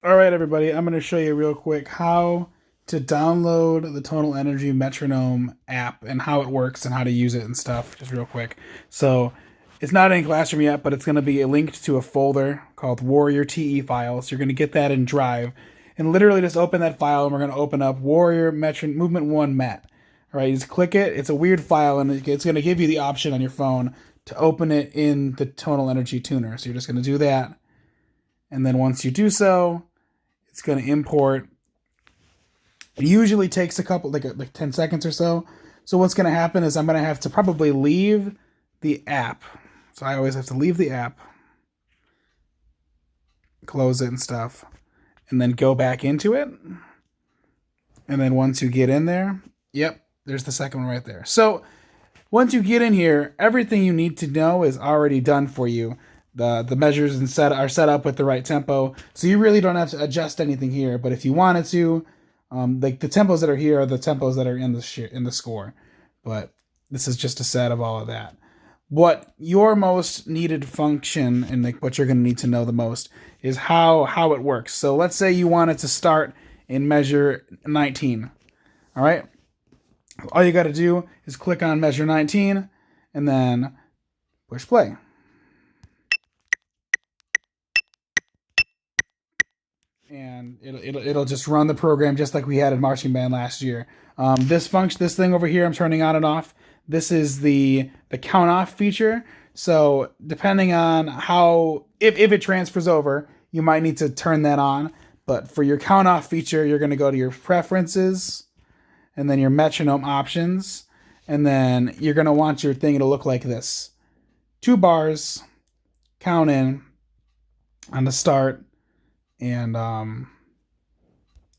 All right, everybody, I'm going to show you real quick how to download the Tonal Energy Metronome app and how it works and how to use it and stuff, just real quick. So it's not in Classroom yet, but it's going to be linked to a folder called Warrior TE files. You're going to get that in Drive and literally just open that file and we're going to open up Warrior Movement 1 Met. All right, you just click it. It's a weird file and it's going to give you the option on your phone to open it in the Tonal Energy Tuner. So you're just going to do that. And then once you do so, it's going to import. It usually takes a couple, like 10 seconds or so. So what's going to happen is I'm going to have to probably leave the app. So I always have to leave the app, close it and stuff, and then go back into it. And then once you get in there, yep, there's the second one right there. So once you get in here, everything you need to know is already done for you. The measures and are set up with the right tempo, so you really don't have to adjust anything here. But if you wanted to, like the tempos that are here are the tempos that are in the score. But this is just a set of all of that. What your most needed function and like what you're going to need to know the most is how it works. So let's say you wanted to start in measure 19. All right. All you got to do is click on measure 19 and then push play. And it'll just run the program just like we had in marching band last year. This thing over here, I'm turning on and off. This is the count off feature. So depending on how if it transfers over, you might need to turn that on. But for your count off feature, you're going to go to your preferences, and then your metronome options, and then you're going to want your thing to look like this: 2 bars, count in on the start. And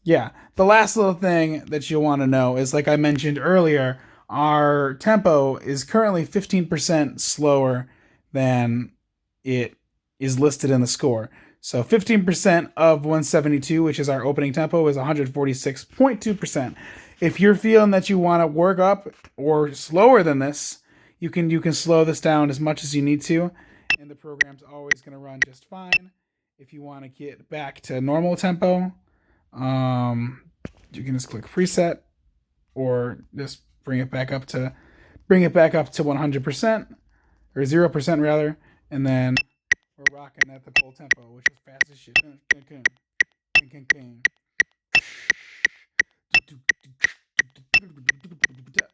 yeah, the last little thing that you'll want to know is, like I mentioned earlier, our tempo is currently 15% slower than it is listed in the score. So 15% of 172, which is our opening tempo, is 146.2%. If you're feeling that you want to work up or slower than this, you can slow this down as much as you need to, and the program's always going to run just fine. If you want to get back to normal tempo, you can just click preset, or just bring it back up to 100% or 0% rather, and then we're rocking at the full tempo, which is fast as shit.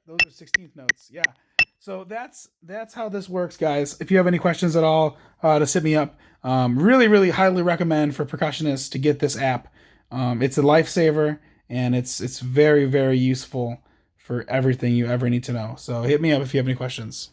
Those are 16th notes. Yeah. So that's how this works, guys. If you have any questions at all, just hit me up. Really highly recommend for percussionists to get this app. It's a lifesaver, and it's very useful for everything you ever need to know. So hit me up if you have any questions.